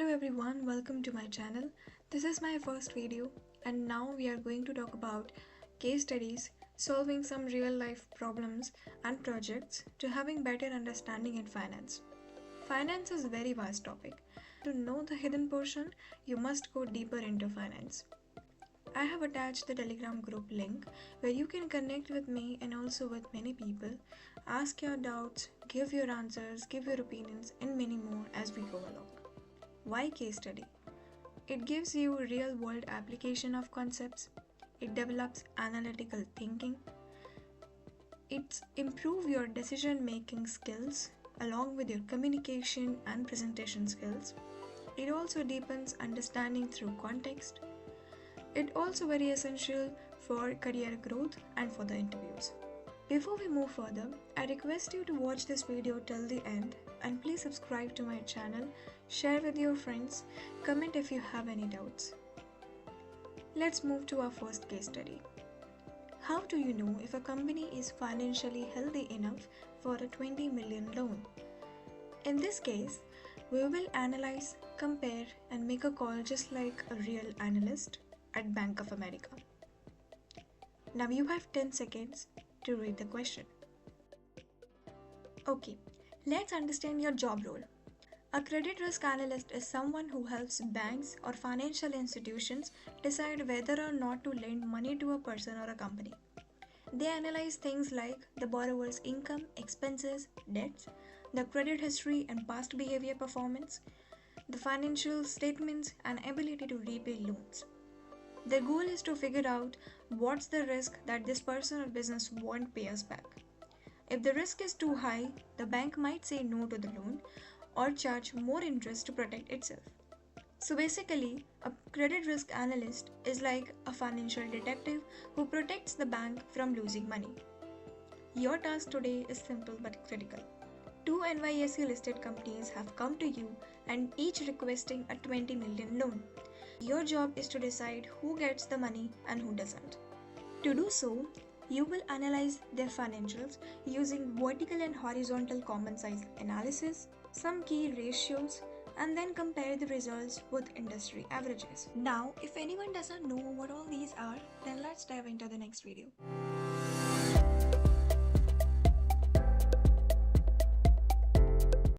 Hello everyone, welcome to my channel. This is my first video and now we are going to talk about case studies, solving some real life problems and projects to having better understanding in finance. Finance is a very vast topic. To know the hidden portion, you must go deeper into finance. I have attached the Telegram group link where you can connect with me and also with many people, ask your doubts, give your answers, give your opinions and many more as we go along. Why case study? It gives you real world application of concepts. It develops analytical thinking. It improves your decision making skills along with your communication and presentation skills. It also deepens understanding through context. It also very essential for career growth and for the interviews. Before we move further, I request you to watch this video till the end and please subscribe to my channel, share with your friends, comment if you have any doubts. Let's move to our first case study. How do you know if a company is financially healthy enough for a 20 million loan? In this case, we will analyze, compare and make a call just like a real analyst at Bank of America. Now you have 10 seconds to read the question. Okay, let's understand your job role. A credit risk analyst is someone who helps banks or financial institutions decide whether or not to lend money to a person or a company. They analyze things like the borrower's income, expenses, debts, the credit history and past behavior performance, the financial statements and ability to repay loans. Their goal is to figure out what's the risk that this person or business won't pay us back. If the risk is too high, the bank might say no to the loan or charge more interest to protect itself. So basically, a credit risk analyst is like a financial detective who protects the bank from losing money. Your task today is simple but critical. 2 NYSE listed companies have come to you and each requesting a 20 million loan. Your job is to decide who gets the money and who doesn't. To do so, you will analyze their financials using vertical and horizontal common size analysis, some key ratios, and then compare the results with industry averages. Now, if anyone doesn't know what all these are, then let's dive into the next video.